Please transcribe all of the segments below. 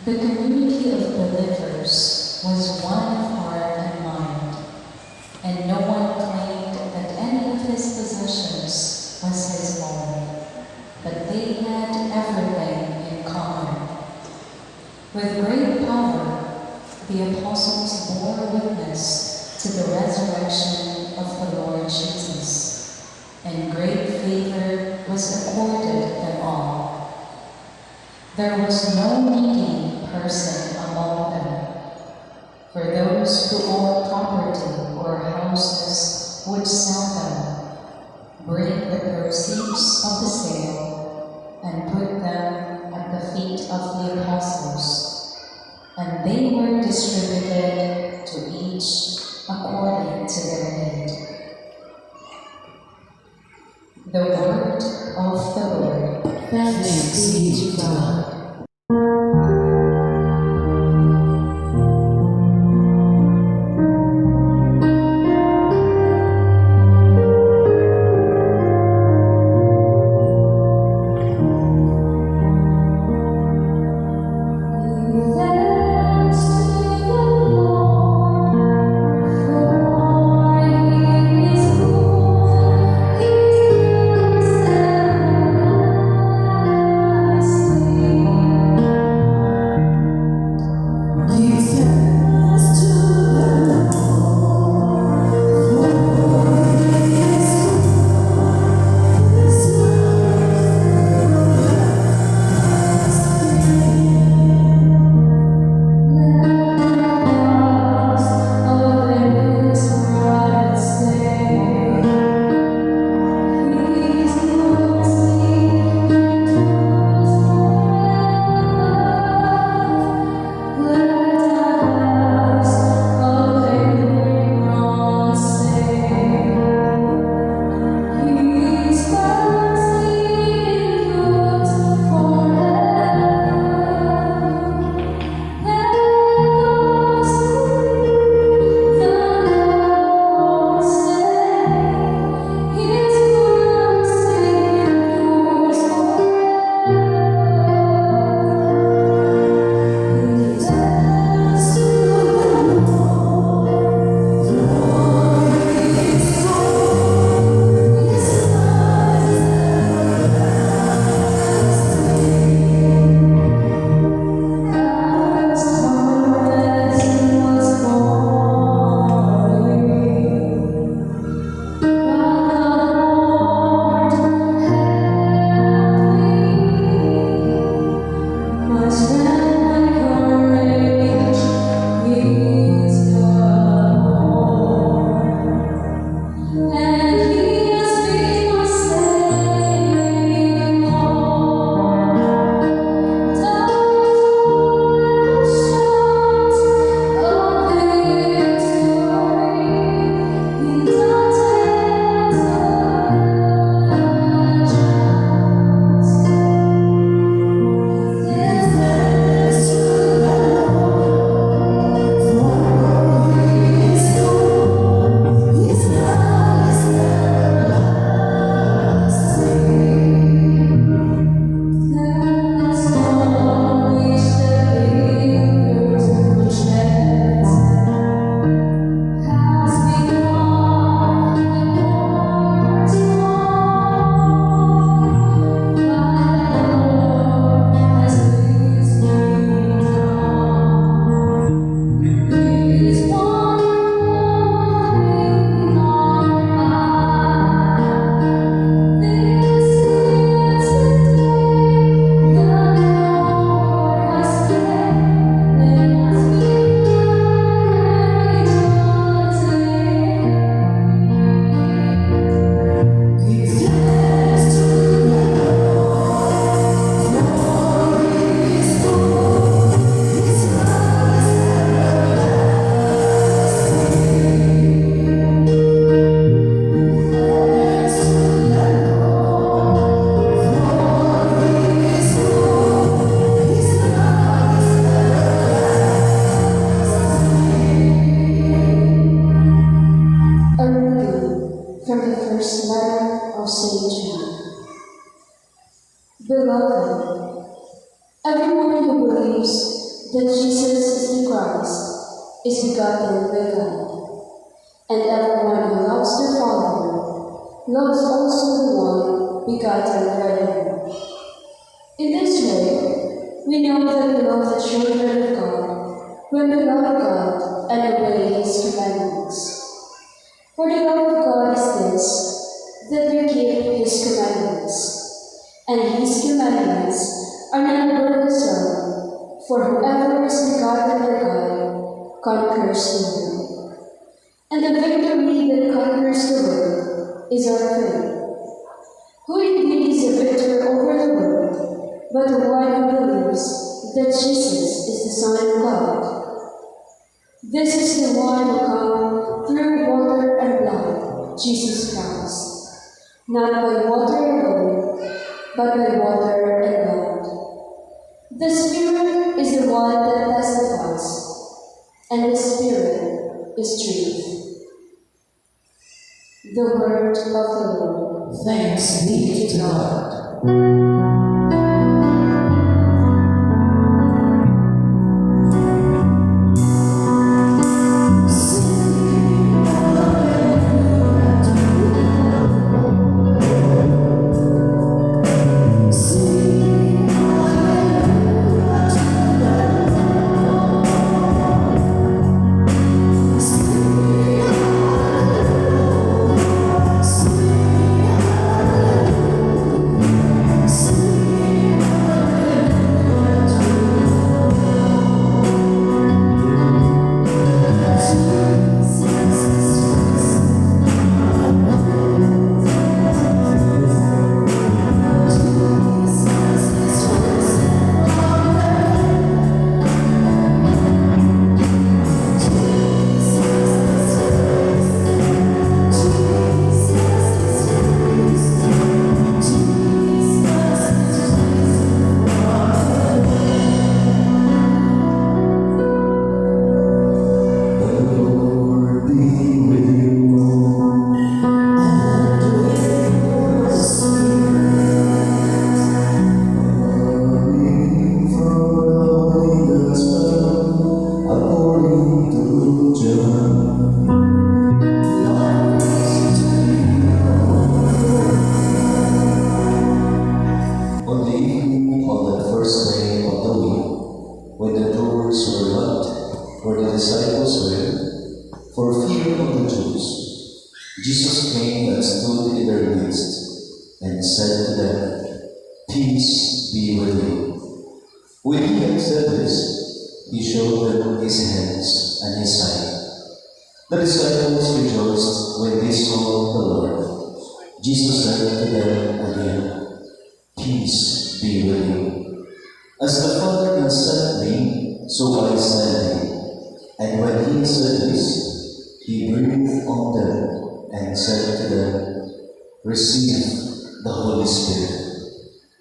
The community of believers was one of heart and mind, and no one claimed that any of his possessions was his own, but they had everything in common. With great power, the apostles bore witness to the resurrection of the Lord Jesus, and great favor was accorded them all. There was no needy person among them, for those who owned property or houses would sell them, bring the proceeds of the sale, and put them at the feet of the apostles, and they were distributed to each according to their need. The word of the Lord. Thanks be to God. Beloved, everyone who believes that Jesus is the Christ, is begotten by God. And everyone who loves the Father loves also the one begotten by him. In this way, we know that we love the children of God when we love God and obey his commandments. For the love of God is this, that we keep his commandments. And his commandments are not burdensome, for whoever is begotten by God conquers the world. And the victory that conquers the world is our faith. Who indeed is a victor over the world, but the one who believes that Jesus is the Son of God? This is the one who came through water and blood, Jesus Christ, not by water alone, but by water and blood. The Spirit is the one that testifies, and the Spirit is truth. The word of the Lord. Thanks be to God. Jesus came and stood in their midst and said to them, "Peace be with you." When he had said this, he showed them his hands and his side. The disciples rejoiced when they saw the Lord. Jesus said to them again, "Peace be with you. As the Father has sent me, so I send you." And when he said this, he breathed on them and said to them, "Receive the Holy Spirit.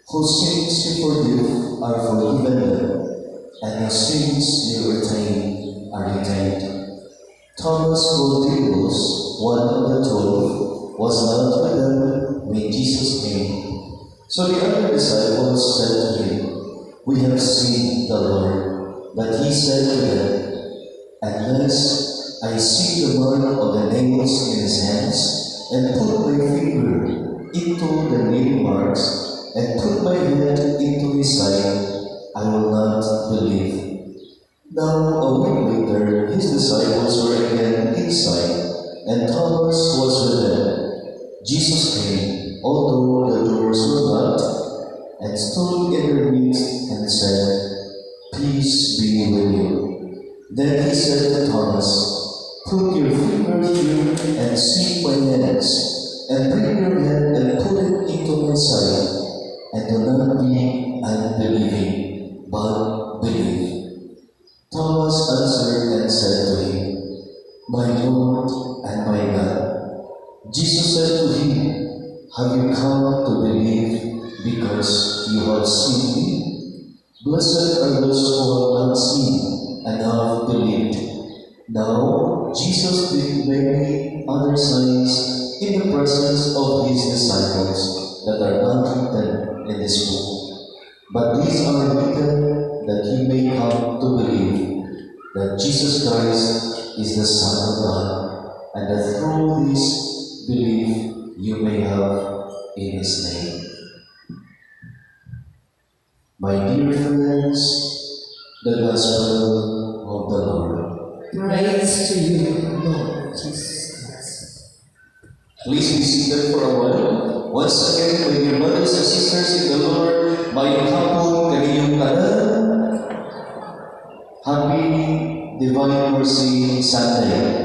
Whose sins you forgive are forgiven them, and whose sins you retain are retained." Thomas, called Didymus, one of the 12, was not with them when Jesus came. So the other disciples said to him, "We have seen the Lord." But he said to them, "Unless I see the mark of the nails in his hands, and put my finger into the nail marks, and put my hand into his side, I will not believe." Now a week later, his disciples were again inside, and Thomas was with them. Jesus came, although the doors were locked, and stood in their midst and said, "Peace be with you." Then he said to Thomas, "Put your finger here and see my hands, and bring your hand and put it into my side, and do not be unbelieving, but believe." Thomas answered and said to him, "My Lord and my God." Jesus said to him, "Have you come to believe because you have seen me? Blessed are those who have not seen and have believed." Now Jesus did many other signs in the presence of his disciples that are not written in this book. But these are written that he may come to believe Jesus Christ is the Son of God, and that through this belief you may have in His name. My dear friends, the Gospel of the Lord. Praise to you, Lord Jesus Christ. Please be seated for a while. Once again, my dear brothers and sisters in the Lord, mayong hapon kaniyong tanan. Happy Divine Mercy Sunday.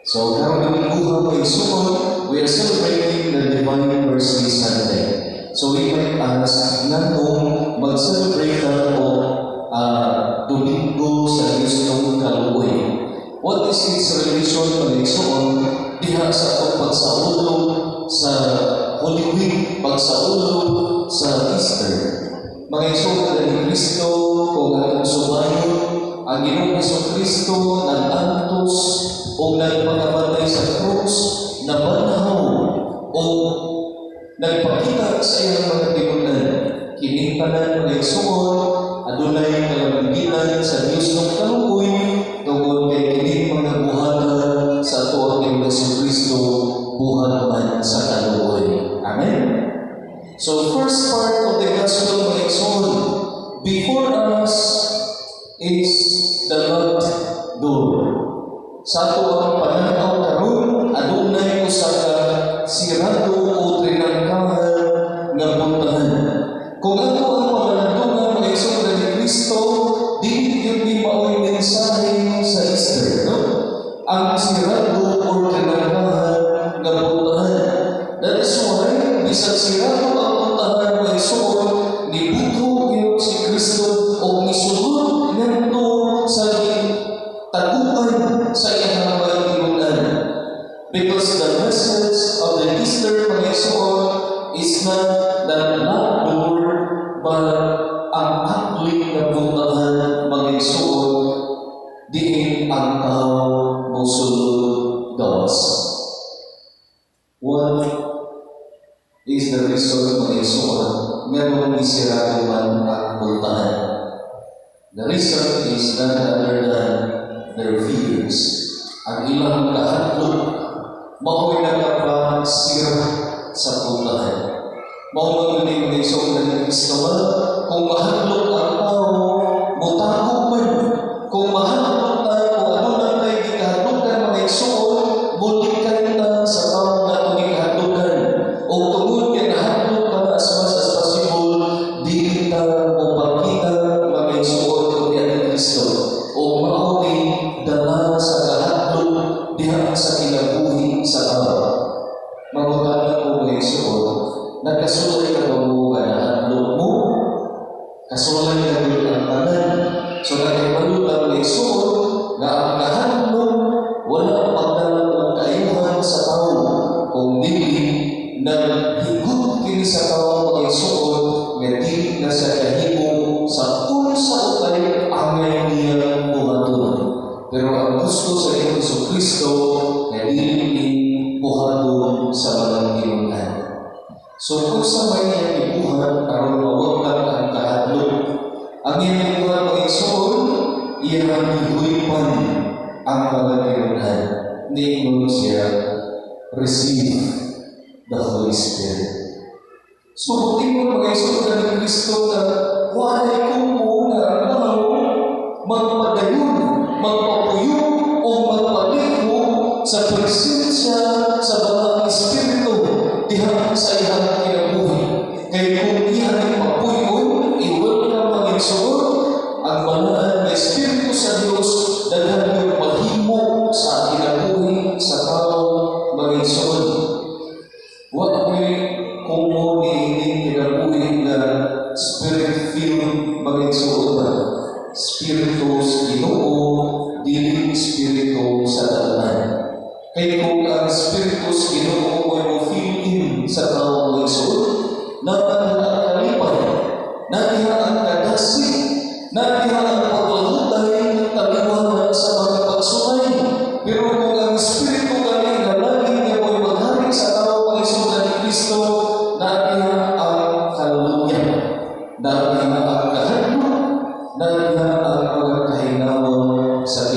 So, karong Domingo may sumunod, we are celebrating the Divine Mercy Sunday. So, we might ask, nganong mag-celebrate ka o Domingo sa Kristong Kaluoy? What is its relation pag-igsoon diha sa atong pagsaulog sa Holy Week, pagsaulog sa Easter? Mga igsoon na ni Kristo o atong subayon, ang Ginoong Kristo nag-antos o nagpakamatay sa krus, nabanhaw o nagpakita sa iyang mga tinunan. Kining tanan mga igsoon, adunay kalamagitan sa Dios ng kaluoy tungod kay kining mga buhatan sa ato ang Kristo buhat man sa kaluoy. Amen. So first part of the gospel mga igsoon, before us is the locked door. Sa ato ang pananaw karon, adunay usa ka sirado o trinangkahan nga buntahan. Kung ato ang pamalandungan mga igsoon ni Kristo, di yun di mao'y mensahe sa Easter, no? Ang sirado o trinangkahan nga buntahan. That is why, bisag sirado ang buntahan mga igsoon, nibuto yun si Kristo o nisulod nito sa taguan sa iyang mga tinunan. Because the message of the Easter mga igsoon is not the locked door, but ang akli na buntahan mga igsoon diin ang tao mosulod gawas. What is the reason mga igsoon nga nung isirado man ang buntahan? The reason is none other than their fears. Ang ilang kahadlok, mao'y nagkapasira sa puntahan. Mao'y mga igsoon na Kristo kung mahadlok ang tao, mutakot man. Kung mahadlok tayo, kung ano na tayo gikahadlokan mga igsoon, bulikan na sa tao na ito gikahadlokan. O tungod kay nahadlok ka as much as possible, di kita mapakita mga igsoon kung yan ang Kristo. O mao'y dala sa kahadlok diha sa kinabuhi sa tao. Mangutana ko mga igsoon, nagkasulay ka ba mo nga nahadlok mo? Kasulay ka rin ang tanan. So nagkabalot ang mga igsoon na ang kahadlok wala pagdalang ng kaayuhan sa tao kung dili na higot kini sa tao mga igsoon nga dili na sa kahimo sa unsa utay angay niyang buhaton. Pero ang gusto sa Hesus Kristo nga dili buhaton sa mga tinunan. So kung sa may ibuhat aron mawagtang ang kahadlok, ang iyang ibuhat mga igsoon, iyang ihuipan ang mga tinunan. Ningon siya, receive the Holy Spirit. So tingnan mga igsoon na ni Kristo na walay kung mo nga ang tao magpadayon, magpapuyo o magpaliho sa presensya sa Banal Espiritu diha sa iyang kinabuhi. Kaya kung iyang papuyon, i-welcome mga igsoon ang Banal na Espiritu sa Diyos dahil yung mahimo sa kinabuhi sa tao mga igsoon. What may kung mo niining kinabuhi na Spirit-filled mga igsoon ba? Spiritus Ginoo, dili Spiritu sa tanan. Kaya kung ang Spiritus Ginoo ay mo-fill in sa tao ng igsoon, nadiha ang kalipay, nadiha ang kadasi, nadiha ang paglahutay, taliwanan sa mga pagsulay. Pero kung ang Spiritu galing na lagi niya mo'y maghari sa tao ng igsoon ni Kristo, nadiha ang kaluyan, nadiha ang kahadlok, nadiha ang mga kahinawan sa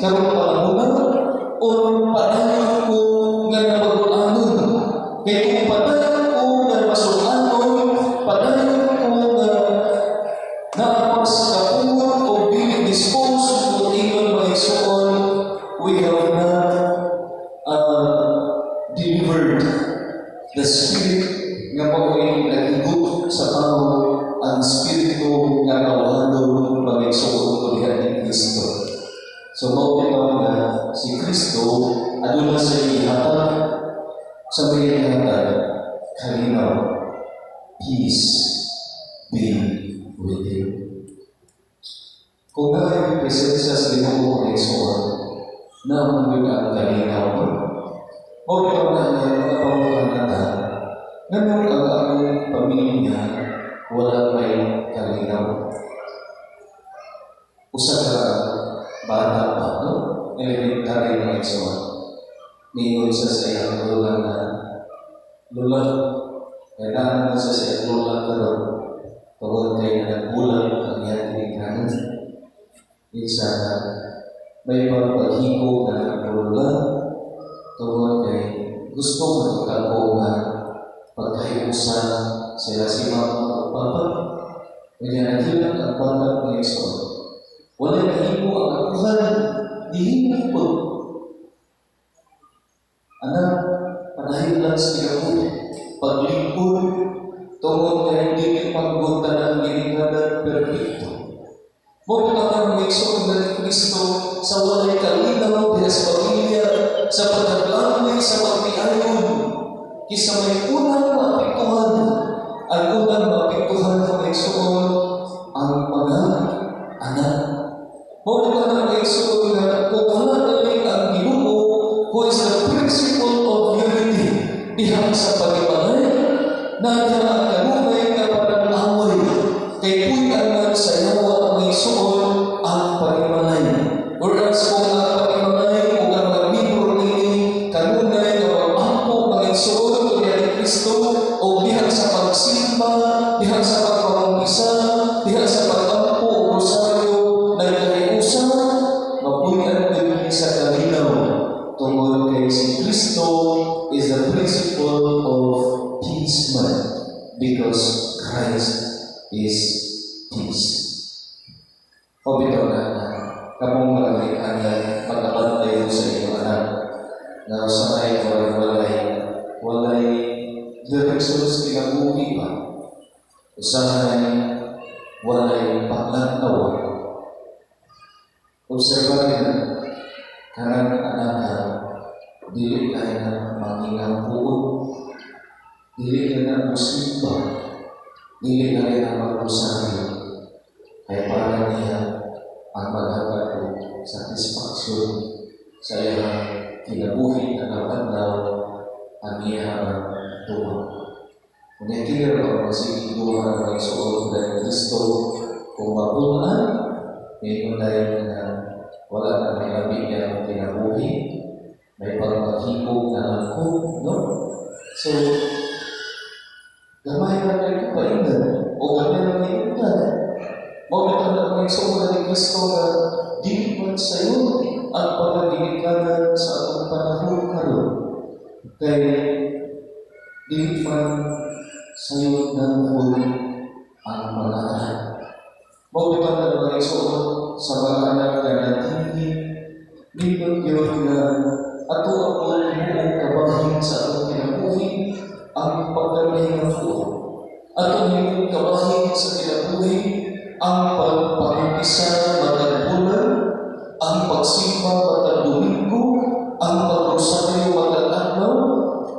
karong panahon o padayon ko nga nabagulanon. Kaya kung padayon ko nga masulanon, padayon ko nga naapas kapuan o dispose o ingon mga isuon, we have not delivered the Spirit nga mabuhay naghigot sa tao ang Espiritu nga kawahalon mga isuon o diha ni Kristo. So, mautin nga si Kristo aduna sa ihatag sa may ihatag kalinaw, peace be with you. Kung nga yung presensya sa Ginoo ng Isuon, na mga ang kalinaw mo, mautin nga mga pangulang natin, ganun ang aming pamilya wala may kalinaw. Usa ka bata pa, no? Elementary na Isuon. Ningon siya sa iyang lola na, Lola, kailangan mo siya sa iyang lola karon tungkol kay nagbulang ang iyang tinikanan. Isa na may pagpaghiko na lola tungkol kay gusto mo magkako nga pagkahiusan sila si mama o papa. Kaya naghilang ang bata ng Isuon. Wala nahimo ang akuhan, dihimo po. Anak, panahil lang sa iyong paglingkod, tungkol kaya hindi paggunta ng ginikanan perfecto. Muna ang Isuon ng Kristo sa walay kalinaw diya sa pamilya, sa pagkaglanay, sa pagpiayon. Kisa may unang mapiktuhan, ang unang mapiktuhan ng Isuon, ang mga anak. Muna ang Isuon na kung halagalin ang Ginoo, who is the principle of unity, diha sa pagibagay, nandiyan ang kanunay na pananaway, kay puyan sa yawa ang Isuon ang pagibagay. Whereas kung ang pagibagay o ang mga libro nini, kanunay na pag-ampo ng Isuon o ni Kristo, o diha sa pagsimba, diha sa pagpapangisa, diha sa pag-ampo o rosaryo, nagkaliusan, mapuyan din sa kalinaw. Tungkol kay si Kristo is the principle of peace man because Christ is peace. O bitaw na kamong mga kanya pagkabantay sa inyong anak na usanay walay direksyon sa kinabuhi pa. Usanay walay paglantaw. Obserbahin na karang anak dili kaya na mangingang puon, dili kaya na musimba, dili kaya na mag-usari, kaya para niya ang maghagat o satisfaksyon sa iyang kinabuhi na napanaw ang iyang tuwa. Kung ikilir ang masiging tuwa ng Isuon ng Kristo, kung mapunan, may unay na wala na may labing niyang kinabuhi, may pagmaghibog na angkong, no? So, gamay na kayo paingan, o gamay na kayo na. Maulit na may sumula ni Kristo na dinikman sa iyo ang pagkaginikanan sa atong panahon karon. Kaya, dinikman sa iyo ng huli ang mga anak. Maulit na may sumula sa mga anak na natingin, nindot yun na ato ang buong kabahin sa atong kinabuhi, ang pagdalay ng buo. Ato ang kabahin sa kinabuhi, ang pagpapisa matag bulan, ang pagsimba matag Domingo, ang pagrosaryo matag adlaw,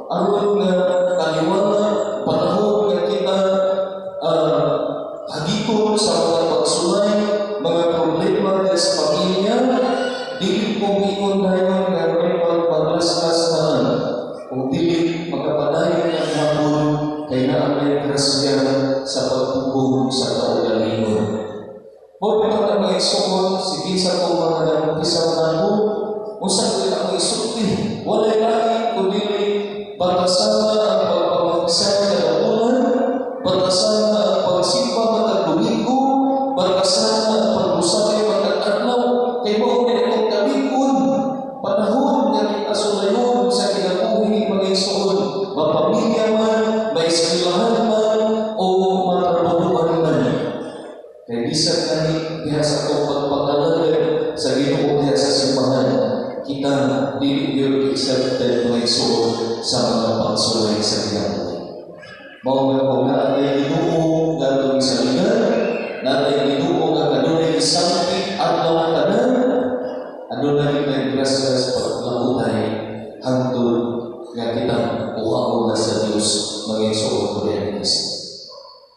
aron nga kaliwala panahon nga kita hagikon sa mga pagsulay, mga problema sa pamilya, dili ko ingon accepted mga igsoon sa mga pagsulay sa kinabuhi. Mao nga kung naatay Ginoo nga atong isaligan, naatay Ginoo nga kanunay isangkit adlaw tanan, adunay kay grasya sa paglamutay hangtod nga kitang uhaon na sa Dios mga igsoon ko ni Kristo.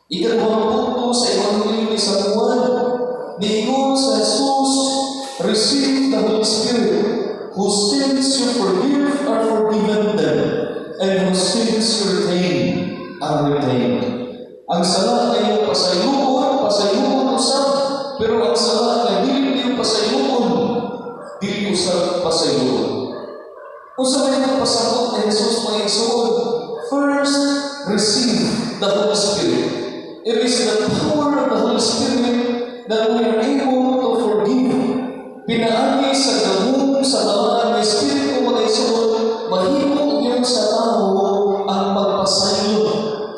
Ikaduhang punto sa Ebanghelyo ni San Juan, niingon sa Jesus, receive the Holy Spirit, whose sins you forgive are forgiven them, and whose sins you retain are retained. Ang sala kayo pasayuon usab, pero ang sala kay dili niyo dili usab pasayuon. Unsa may nagpasabot ni Jesus mga igsoon? First, receive the Holy Spirit. It is the power of the Holy Spirit that we are able to forgive. Pinaagi sa gamong sa laman ng Espiritu mga igsoon, mahimong yun sa tao ang pagpasaylo.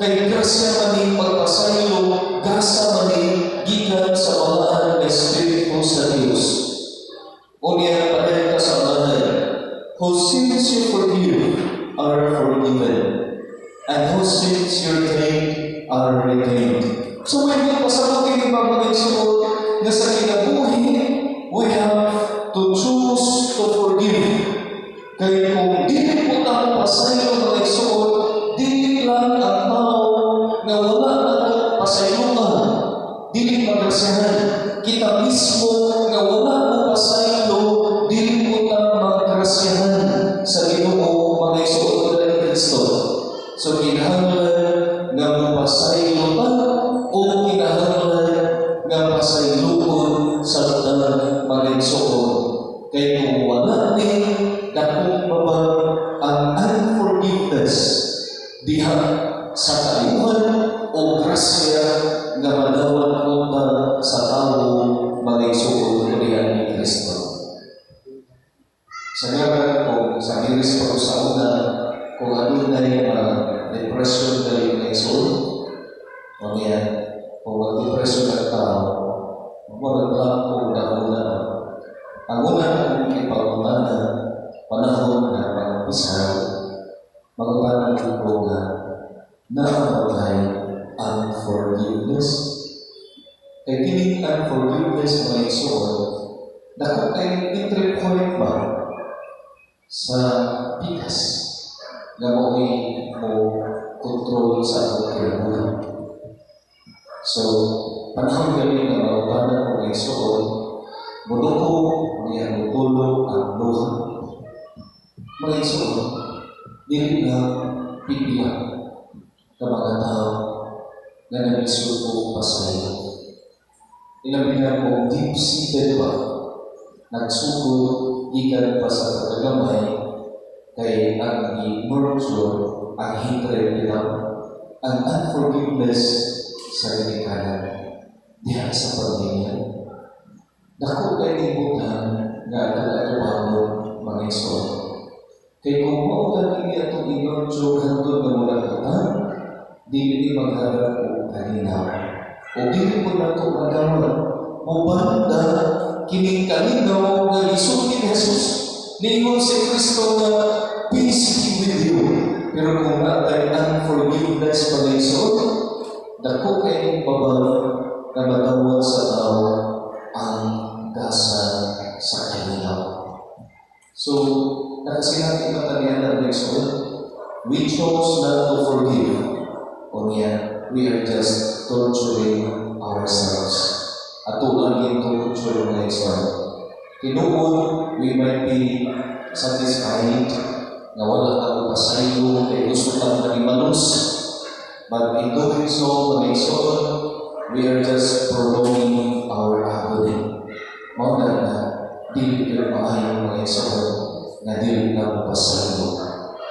Kay grasya maning pagpasaylo, gasa maning gikan sa laman ng Espiritu sa Dios. Unya padayag ka sa bahay, whose sins you forgive are forgiven, and whose sins you retain are retained. So when we pasabot ini mga igsoon nga sa kinabuhi, we have to choose to forgive. Kaya kung dili po tayo pasaylo mga igsoon, dili lang ang tao nga wala na pasayloan, dili magrasyahan. Kita mismo nga wala na pasaylo, dili po tayo magrasyahan sa Ginoo mga igsoon ko ni Kristo. So kinahanglan nga mapasaylo ta o kinahanglan nga pasayloon sa tanan mga igsoon. Kaya kung wala ni dakong baba ang unforgiveness diha sa kalimutan o grasya nga madawat ko ta sa tao mga igsoon ko ni Kristo. Sa ngalan ko sa Giris pa sa una, kung ano na yung depression na yung igsoon, o yan, kung mag-depression ng tao, magmagandang kung nauna. Ang unang ipagmana, panahon na pag-upisal, magpapanan ko na namatay ang forgiveness. Kaya kining ang forgiveness mga igsoon, nakatay entry point ba sa pikas na mo control sa atong kinabuhi. So, panahon kami na magpapanan ko ng igsoon, muduko niya mutulog ang luha. Mga igsoon, dili na pipila ka mga tao na nagisuko pasayo. Ilabi na kung deep-seated ba, nagsugod ikan pa sa pagkagamay, kay ang i-nurture, ang hatred nila, ang unforgiveness sa ginikanan, diha sa pamilya. Dako kay libutan nga nag-atubangon mga igsoon. Kay kung mautan ini atong i-nurture hantod nga mula kita, dili magharap o kalinaw. O dili mo na ito magawal, mabanda kining kalinaw nga lisuki ni Jesus. Ningon si Kristo nga, peace be with you. Pero kung natay unforgiveness mga igsoon, dako kay babal na madawat sa tao ang gasa sa kalinaw. So, nakasinabi matalian ng igsoon, we chose not to forgive. O niya, we are just torturing ourselves. At tulang yung torture ng igsoon. Tinuod, we might be satisfied na wala ako pasayo kay gusto lang na imanos. But in doing so, mga igsoon, we are just prolonging our agony. Muna na, dili ka maayon mga igsoon na dili na pasayo.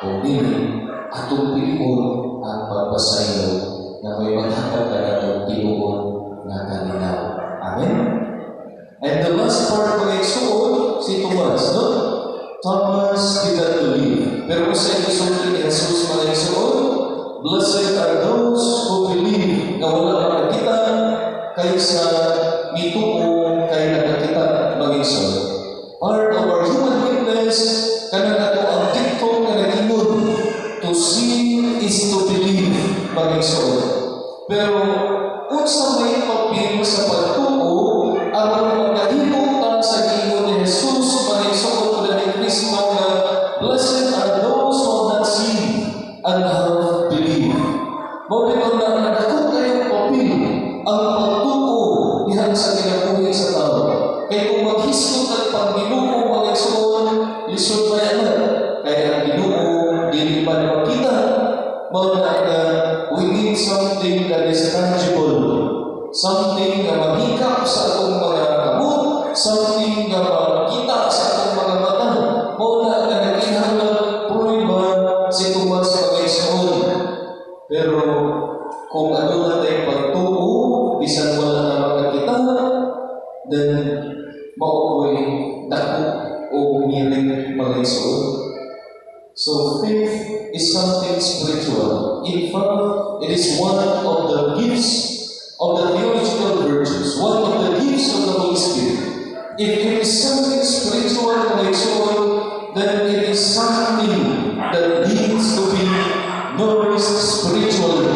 O dili, atong pilion ang pagpasayo na may maghatag ka na itong tinuon na kalinaw. Amen? And the last part mga igsoon, si Thomas, no? Thomas did not believe. Pero sa igsoon ni Jesus mga igsoon, blessed are those who believe na wala ka nakita kaysa mituo kay nakakita mga igsoon. Part of our human weakness, kanang ato ang something nga makita sa atong mga mata. Mauna nga nagkinahanglan prueba si Tomas Panginoon. Pero kung ano na tayong pagtuo, bisan wala na makakita, then maupoy dako o miring Panginoon. So faith is something spiritual. In fact, it is one of the gifts of the theological virtues, one of the gifts of the Holy Spirit. If it is something spiritual, then it is something that needs to be nourished spiritually.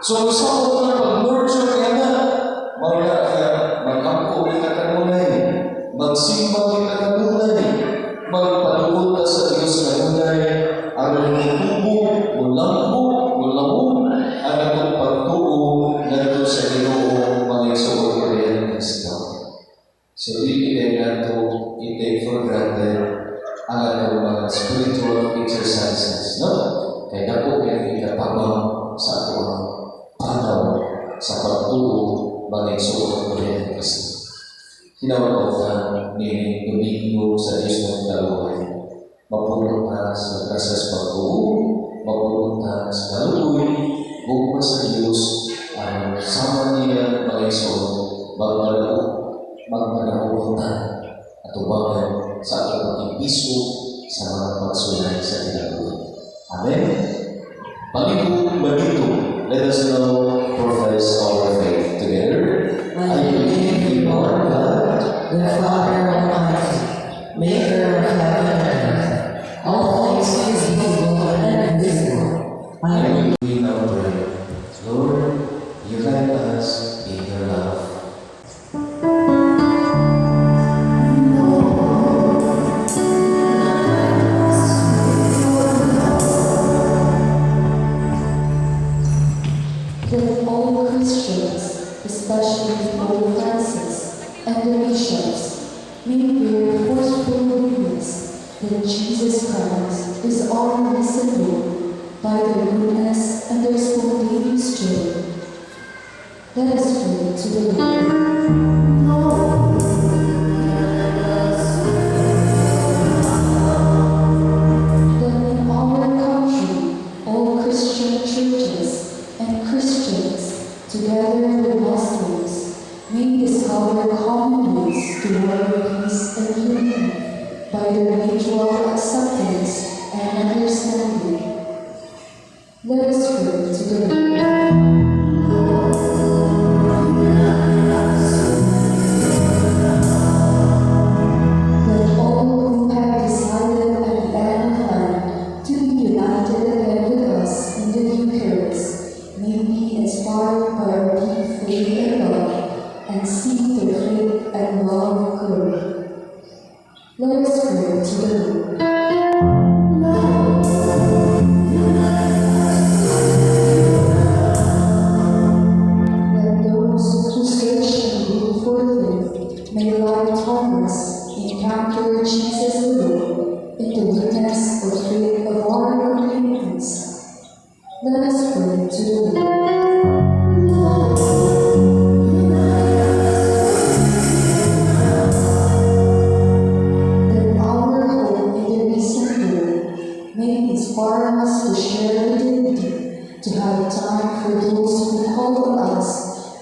So sa una pag-nurture ka na, magkampo kita kanunay, magsimba kita kanunay, magpaduot ka sa Diyos kanunay, aron mutubo, mulambo, ang atong pagtuo ngadto sa Ginoo Panginoon Kristo. So dili kaya nato i-take for granted ang atong mga spiritual exercises, no? Kaya dako kaya ikapamang sa atong panaw sa pagtuo Panginoon Kristo. Kinawagawan ni Domingo sa Diyos ng Daluhay. Mapulot na sa kasas pagtuo, mapulot na sa kaluloy, bukma sa Diyos, ang sama niya Panginoon, magmanahutan at ubangan sa ating pag-ibiso sa mga pagsulay sa Daluhay. Amen? Balito, let us now profess our faith together. I believe in one God, the Father Almighty, maker of heaven and earth, all things visible and invisible. I believe. We now pray, Lord, unite us in your love. That all Christians, especially Pope Francis and the bishops, may bear forceful witness that Jesus Christ is our risen Lord by their goodness and their spontaneous joy. Let us pray to the Lord. That in our country, all Christian churches and Christians, together with Muslims, may discover common ways toward peace and unity by their mutual acceptance and understanding. Let us pray to the Lord. Let all who have decided at the end of time to be united again with us in the Eucharist may be inspired by our deep faith and love and seek their faith and love grow. Let us pray to the Lord. That those who search and look for faith may like Thomas encounter Jesus alone in the witness of faith of our communities. Let us pray to the Lord. That our hope in the risen Lord may inspire us to share our dignity, to have time for those who call on us,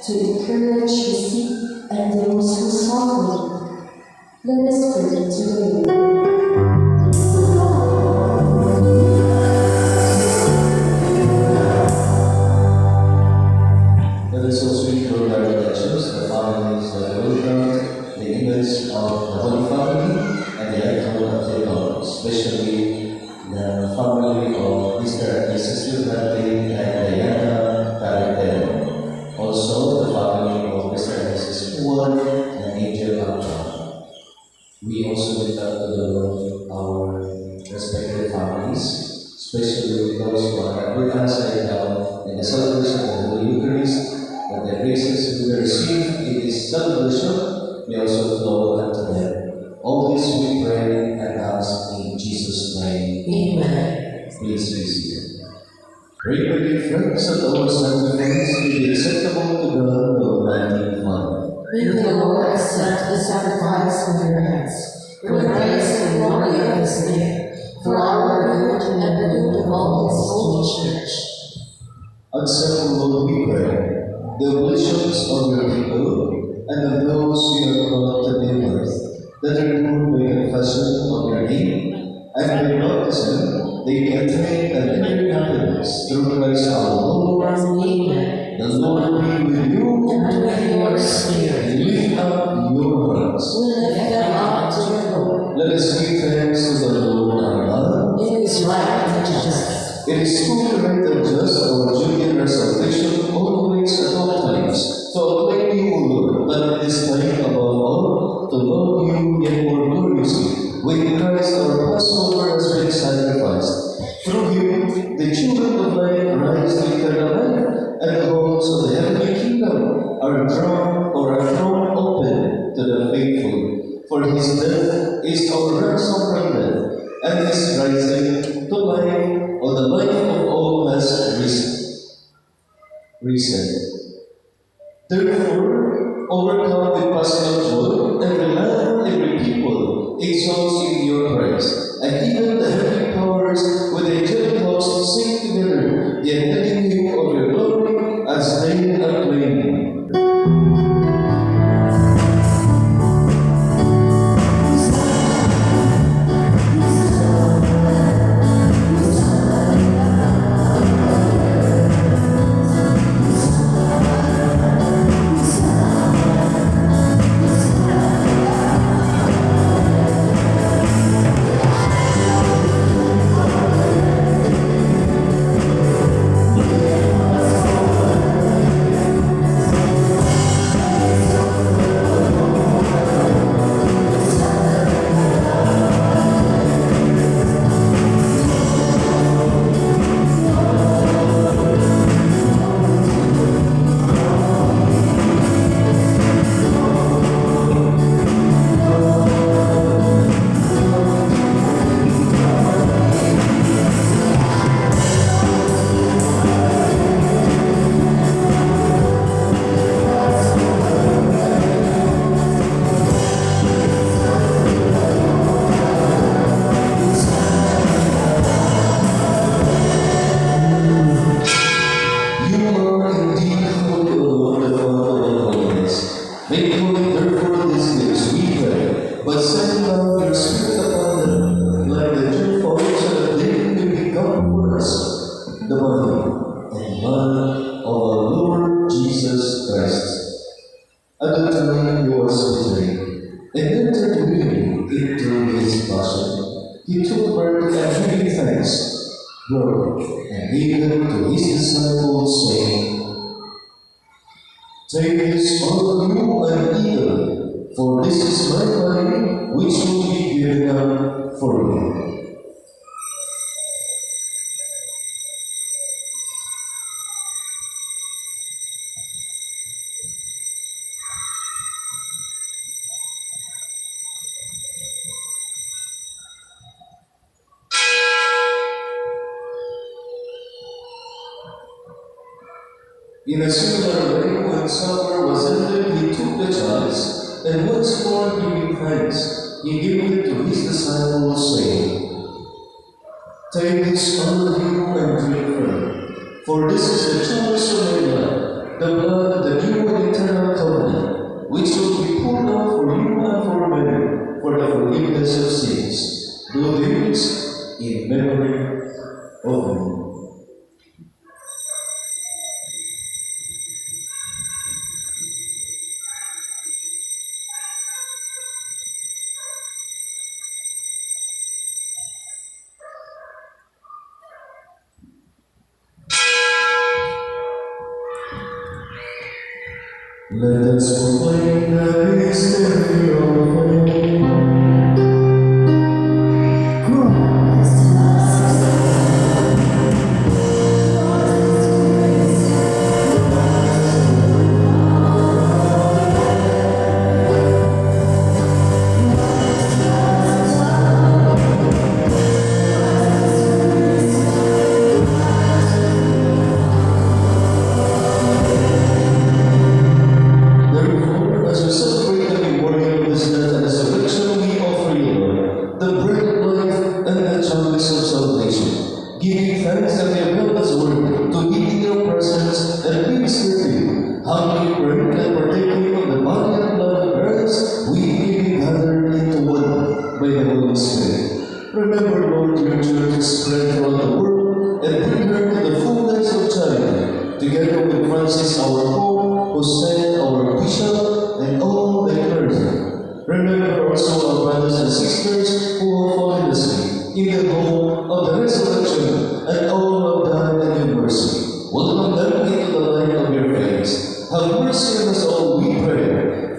to encourage the sick and those who suffer. Let us pray to the Lord. Let us also include our intentions, the families that will count, the image of the Holy Family, and the icon of the Lord, especially the family of Mr. and Mrs. Silvati and Diana Carretero. Also, the family of Mr. and Mrs. Juan and Angel Anton. We also lift up to the Lord our respective families, especially those who are with us right now in the celebration of the Holy Eucharist, that the graces we receive in this celebration may also flow unto them. All this we pray and ask in Jesus' name. Amen. Please be seated. Pray for your friends and all sacrifice to be acceptable to God, the Almighty Father. May the Lord accept the sacrifice of your hands, for the praise and glory of his name, for our good and the good of all his holy church. Accept, O Lord, we pray, the oblations of your people and of those you have brought to their birth, that remove by confession of your name, and by baptism they may attain unlimited happiness through Christ our Lord. Amen. The Lord be with you, And with your spirit. and lift up your hearts. We lift them up to the Lord. Let us give thanks to the Lord our God. It is right and just. It is truly right and just, our duty and our salvation, always at all times, to acclaim you, O Lord, but it is time above all to love you yet more gloriously, when Christ our Passover has been sacrificed. Through him, the children of light rise to eternal life, and the halls of the heavenly kingdom are thrown open to the faithful. For his death is our ransom from death, and his rising to life, or the life of all has risen. Therefore, overcome with paschal joy, every man, every people exalts in your praise, and even the heavenly powers with the angelic hosts sing together the unending hymn of your glory as they acclaim you. Take this, all of you, and eat of it, for this is my body, which will be given up for you. In a similar way, when supper was ended, he took the chalice, and once more giving thanks, he gave it to his disciples, saying, Take this, all of you, and drink from it, for this is the chalice of my blood, the blood of the new and eternal covenant, which will be poured out for you and for many, for the forgiveness of sins. Do this in memory of me. Let us proclaim the mystery of faith. Therefore, as Remember, Lord, your church spread throughout the world and bring her to the fullness of charity, together with Francis our Pope, Jose our Bishop, and all the clergy. Remember also our brothers and sisters who have fallen asleep in the hope of the resurrection, and all who have died in your mercy. Welcome them into the light of your face. Have mercy on us all, we pray.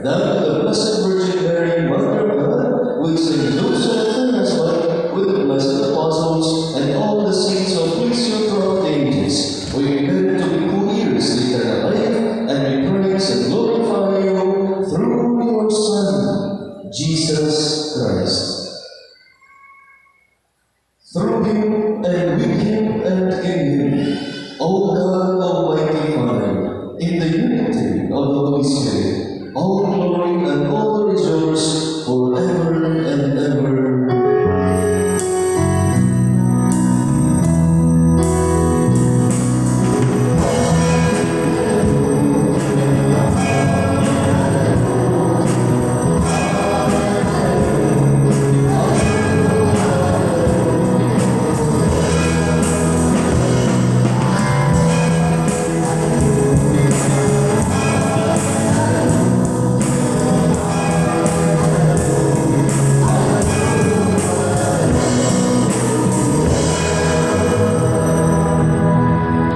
That the Blessed Virgin Mary, Mother of God, with Saint Joseph, her husband, with the blessed apostles, and all the saints who please you throughout the ages, we may live to be full years to eternal life, and we praise and glorify you through your Son, Jesus Christ. Through him, and with him, and in him, O God, Almighty Father, in the unity of the Holy Spirit, all glory and honor is yours forever and ever.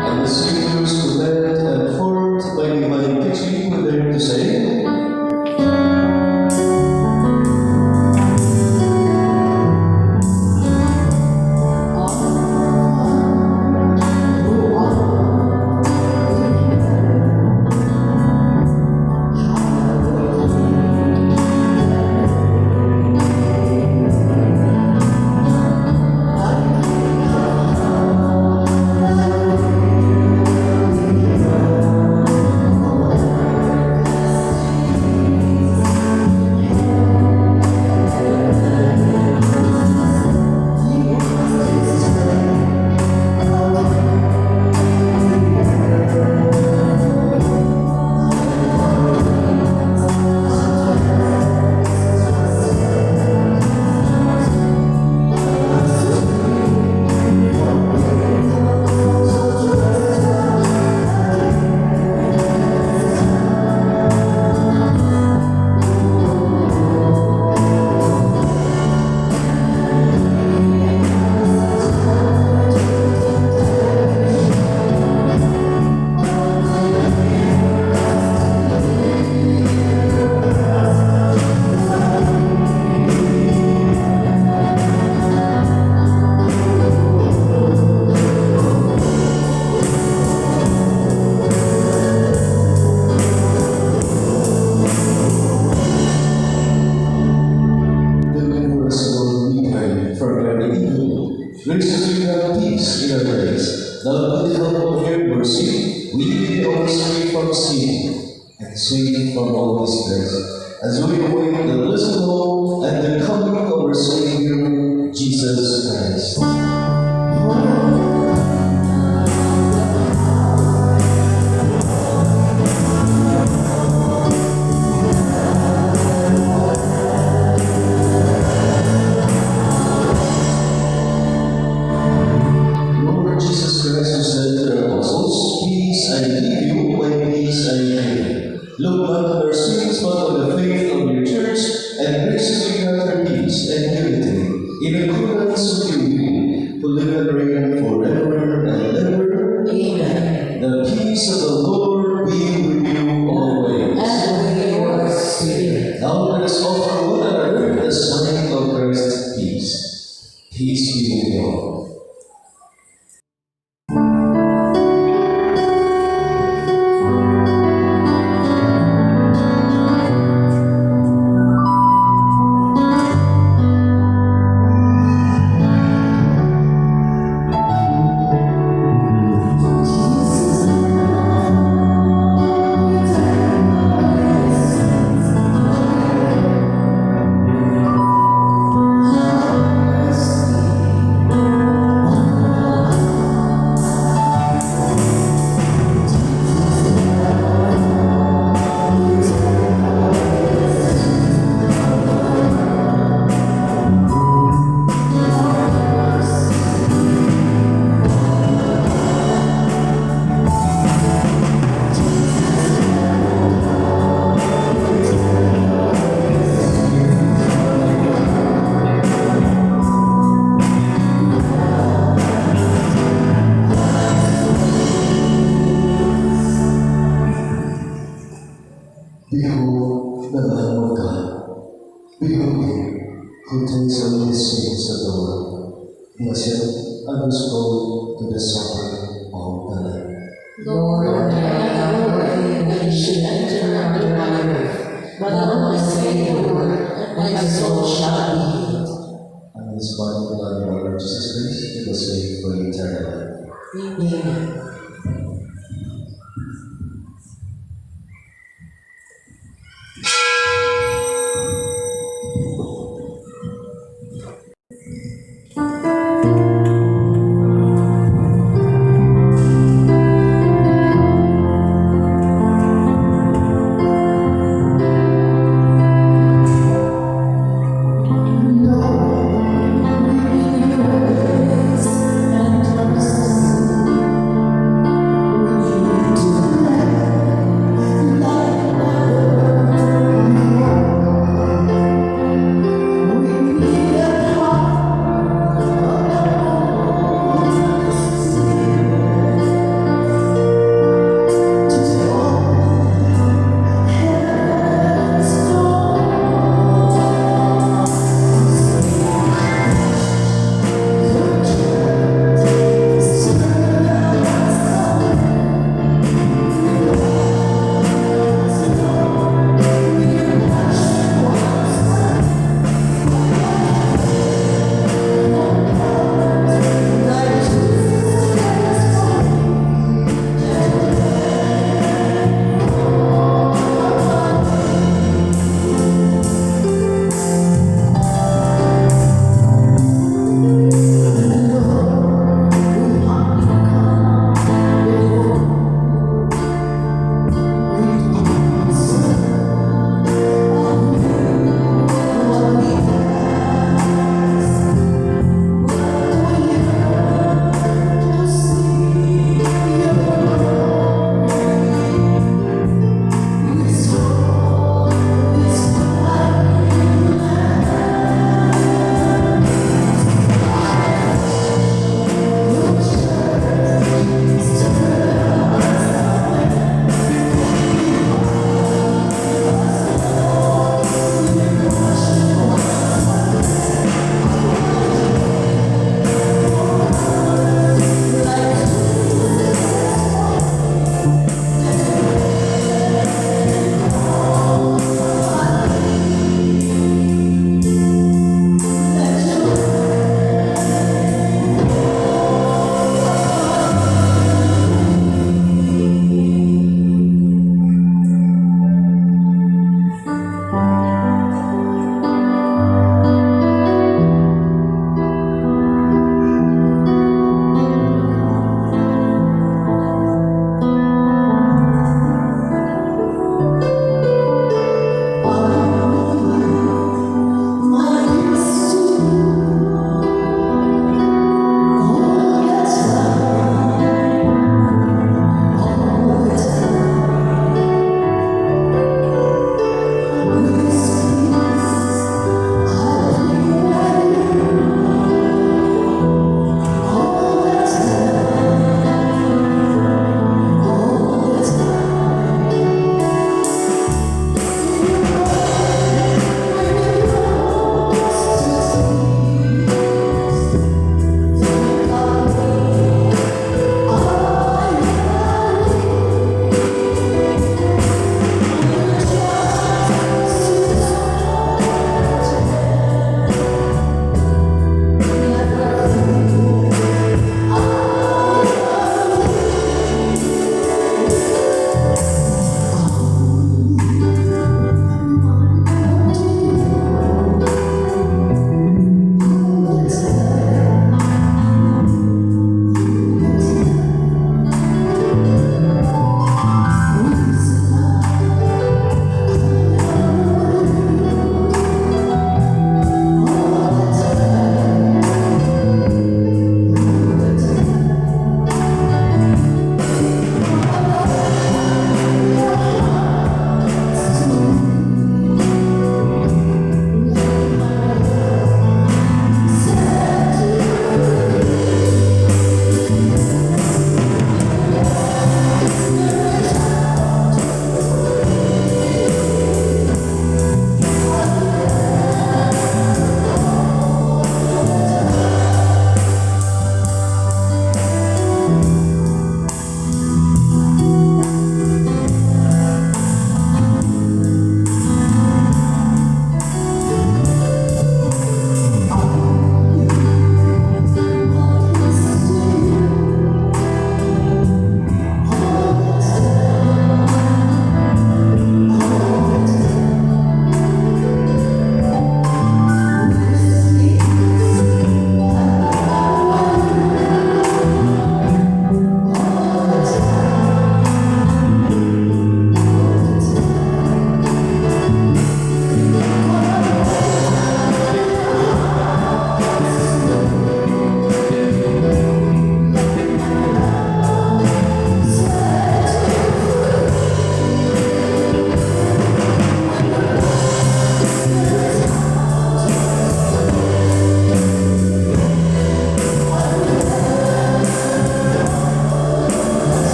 And the Saviors led and formed by divine teaching were there to say, deliver us, Lord, we pray, from every evil. Graciously grant peace in our days, that with the help of your mercy, we may be always free from sin and safe from all distress, as we await the blessed hope and the coming of our Savior, Jesus Christ. Lord Jesus Christ, who said to the apostles, "Peace I leave you, my peace I give you." Look not on our sins, but on the faith of your church, and graciously grant her peace. who takes away the sins of the world. Blessed are those called to the supper of the Lamb. Lord, I am not worthy that you should enter under my roof, but only say the word, and my soul shall be healed. And his body and blood of our Lord Jesus Christ, it was saved for eternal life. Amen.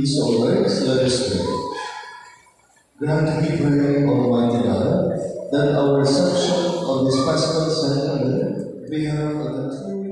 Please, O Lord, let us pray. Grant, we pray, Almighty God, that our reception of this Paschal Sacrament may have a true